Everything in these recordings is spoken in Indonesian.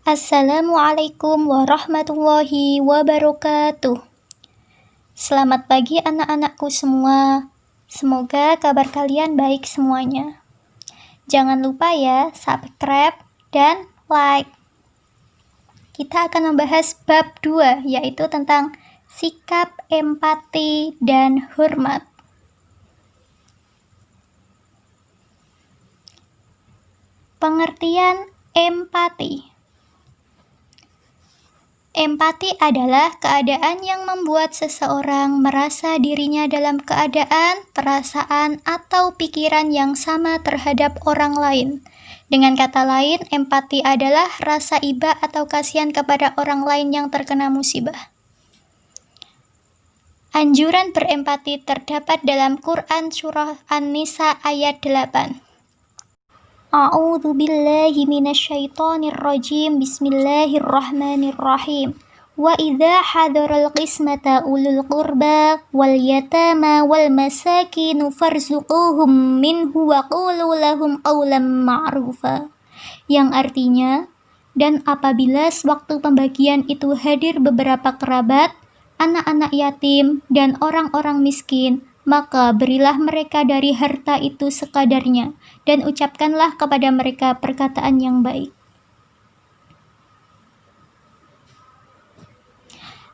Assalamualaikum warahmatullahi wabarakatuh. Selamat pagi anak-anakku semua. Semoga kabar kalian baik semuanya. Jangan lupa ya, subscribe dan like. Kita akan membahas bab 2, yaitu tentang sikap empati dan hormat. Pengertian empati. Empati adalah keadaan yang membuat seseorang merasa dirinya dalam keadaan, perasaan, atau pikiran yang sama terhadap orang lain. Dengan kata lain, empati adalah rasa iba atau kasihan kepada orang lain yang terkena musibah. Anjuran berempati terdapat dalam Quran Surah An-Nisa ayat 8. A'udzu billahi minasyaitonir rajim. Bismillahirrahmanirrahim. Wa idza hadaral qismata ulul qurba wal yatama wal masakin farzuquhum minhu wa qulu lahum qawlan ma'rufa. Yang artinya, dan apabila sewaktu pembagian itu hadir beberapa kerabat, anak-anak yatim dan orang-orang miskin, maka berilah mereka dari harta itu sekadarnya, dan ucapkanlah kepada mereka perkataan yang baik.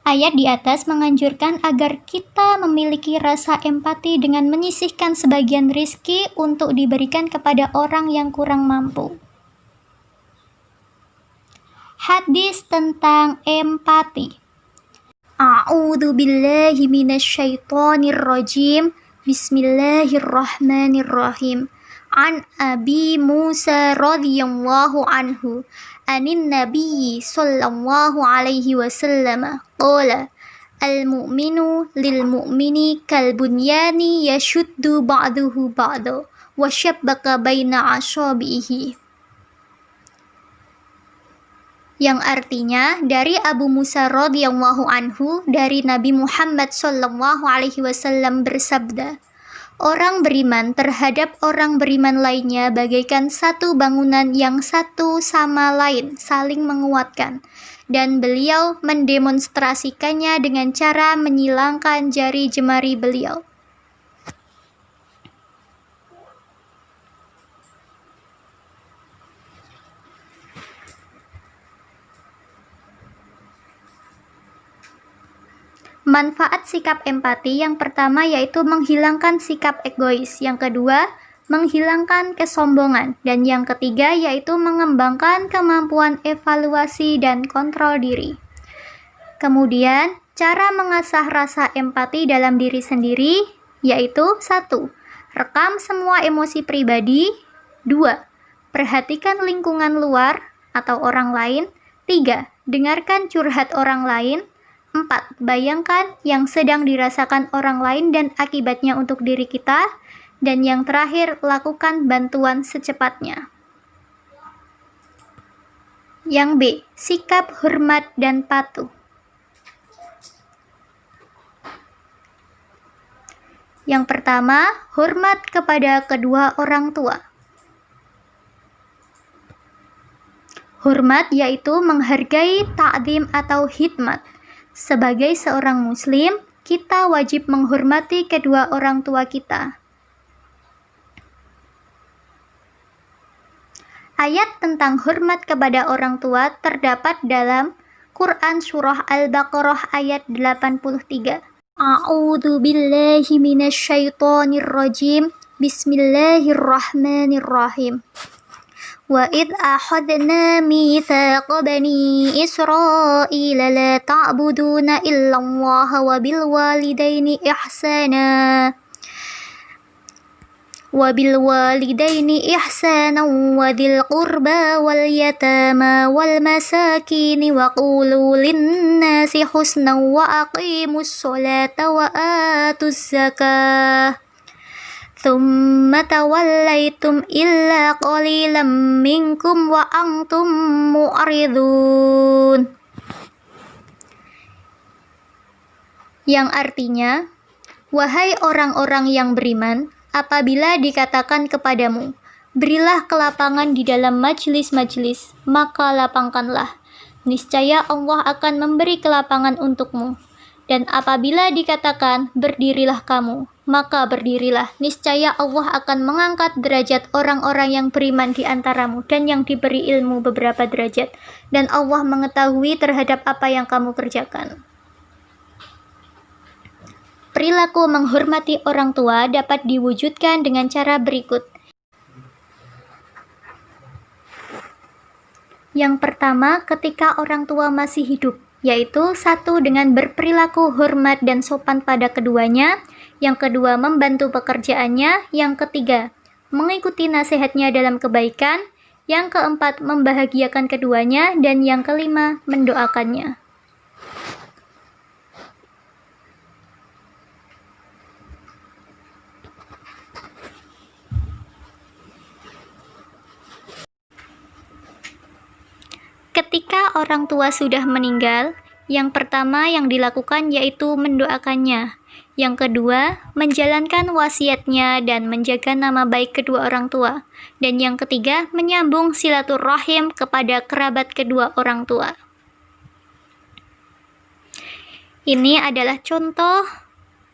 Ayat di atas menganjurkan agar kita memiliki rasa empati dengan menyisihkan sebagian rizki untuk diberikan kepada orang yang kurang mampu. Hadis tentang empati. A'udzu billahi minasyaitonir rajim. Bismillahirrahmanirrahim. An Abi Musa radhiyallahu anhu anin nabiyyi sallallahu alaihi wasallam qala al-mu'minu lil mu'mini kal bunyani yashuddu ba'duhu ba'da wa shabbaka baina ashabihi. Yang artinya dari Abu Musa radhiyallahu anhu dari Nabi Muhammad sallallahu alaihi wasallam bersabda, orang beriman terhadap orang beriman lainnya bagaikan satu bangunan yang satu sama lain saling menguatkan, dan beliau mendemonstrasikannya dengan cara menyilangkan jari jemari beliau. Manfaat sikap empati yang pertama yaitu menghilangkan sikap egois, yang kedua menghilangkan kesombongan, dan yang ketiga yaitu mengembangkan kemampuan evaluasi dan kontrol diri. Kemudian, cara mengasah rasa empati dalam diri sendiri yaitu 1. Rekam semua emosi pribadi. 2. Perhatikan lingkungan luar atau orang lain. 3. Dengarkan curhat orang lain. 4. Bayangkan yang sedang dirasakan orang lain dan akibatnya untuk diri kita. Dan yang terakhir, lakukan bantuan secepatnya. Yang B. Sikap hormat dan patuh. Yang pertama, hormat kepada kedua orang tua. Hormat yaitu menghargai, ta'zim atau khidmat. Sebagai seorang muslim, kita wajib menghormati kedua orang tua kita. Ayat tentang hormat kepada orang tua terdapat dalam Quran Surah Al-Baqarah ayat 83. A'udzu billahi minasyaitonir rajim. Bismillahirrahmanirrahim. Wa idh akhadna mitsaqa bani Israila la ta'buduna illallaha wa bil walidaini ihsana wa dhil qurba wal yatama wal masakin wa qulu lin-nasi husnan wa aqimus sholata wa atuz zakah. Thumma tawallaitum illa qalilan minkum wa antum mu'ridun. Yang artinya, wahai orang-orang yang beriman, apabila dikatakan kepadamu, berilah kelapangan di dalam majelis-majelis, maka lapangkanlah. niscaya Allah akan memberi kelapangan untukmu. Dan apabila dikatakan, berdirilah kamu, maka berdirilah. Niscaya Allah akan mengangkat derajat orang-orang yang beriman di antaramu dan yang diberi ilmu beberapa derajat. Dan Allah mengetahui terhadap apa yang kamu kerjakan. Perilaku menghormati orang tua dapat diwujudkan dengan cara berikut. Yang pertama, ketika orang tua masih hidup, yaitu satu, dengan berperilaku hormat dan sopan pada keduanya, yang kedua, membantu pekerjaannya, yang ketiga, mengikuti nasihatnya dalam kebaikan, yang keempat, membahagiakan keduanya, dan yang kelima, mendoakannya. Ketika orang tua sudah meninggal, yang pertama yang dilakukan yaitu mendoakannya. Yang kedua, menjalankan wasiatnya dan menjaga nama baik kedua orang tua. Dan yang ketiga, menyambung silaturahim kepada kerabat kedua orang tua. Ini adalah contoh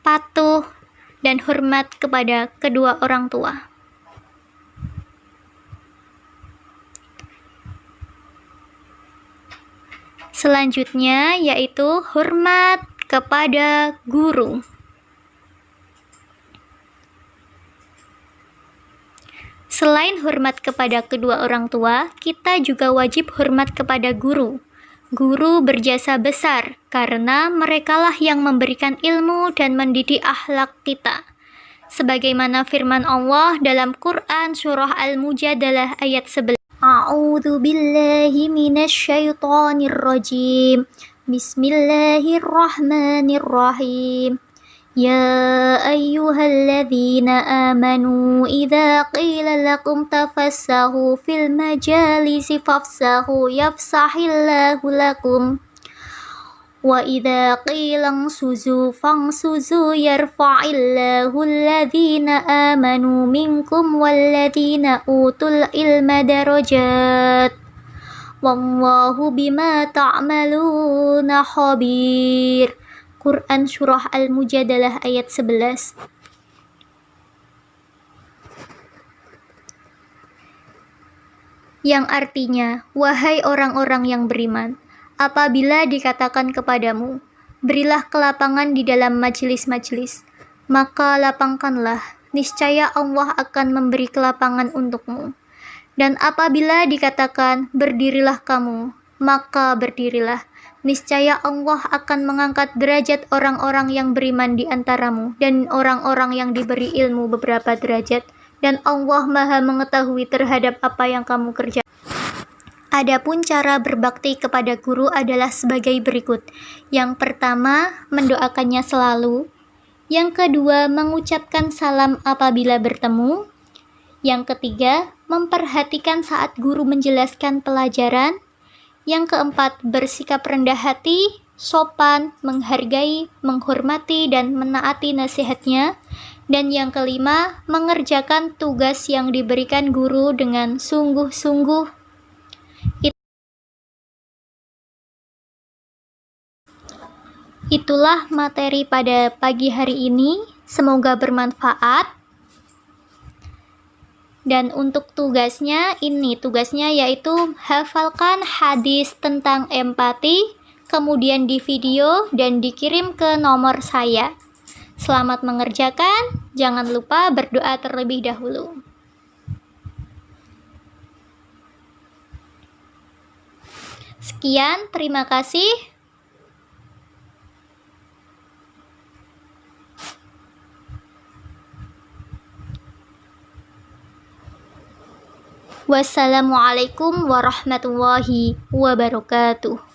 patuh dan hormat kepada kedua orang tua. Selanjutnya yaitu hormat kepada guru. Selain hormat kepada kedua orang tua, kita juga wajib hormat kepada guru. Guru berjasa besar karena merekalah yang memberikan ilmu dan mendidik akhlak kita. Sebagaimana firman Allah dalam Quran surah Al-Mujadalah ayat 11. A'udzu billahi minasyaitonir rajim. Bismillahirrahmanirrahim. Ya ayyuhalladzina amanu idza qila lakum tafassahu fil majalisi fafsahu yafsahillahu lakum. Wa idza qila ansuzu fangsuzu yarfa'illahu alladhina amanu minkum walladhina utul ilma darajat. Wallahu bima ta'maluna khabir. Quran surah Al-Mujadalah ayat 11. Yang artinya, wahai orang-orang yang beriman, apabila dikatakan kepadamu, berilah kelapangan di dalam majelis-majelis, maka lapangkanlah, niscaya Allah akan memberi kelapangan untukmu. Dan apabila dikatakan, berdirilah kamu, maka berdirilah, niscaya Allah akan mengangkat derajat orang-orang yang beriman di antaramu dan orang-orang yang diberi ilmu beberapa derajat. Dan Allah Maha mengetahui terhadap apa yang kamu kerjakan. Adapun cara berbakti kepada guru adalah sebagai berikut. Yang pertama, mendoakannya selalu. Yang kedua, mengucapkan salam apabila bertemu. Yang ketiga, memperhatikan saat guru menjelaskan pelajaran. Yang keempat, bersikap rendah hati, sopan, menghargai, menghormati, dan menaati nasihatnya. Dan yang kelima, mengerjakan tugas yang diberikan guru dengan sungguh-sungguh. Itulah materi pada pagi hari ini, semoga bermanfaat. Dan untuk tugasnya yaitu hafalkan hadis tentang empati, kemudian di video dan dikirim ke nomor saya. Selamat mengerjakan, jangan lupa berdoa terlebih dahulu. Sekian, terima kasih. Wassalamualaikum warahmatullahi wabarakatuh.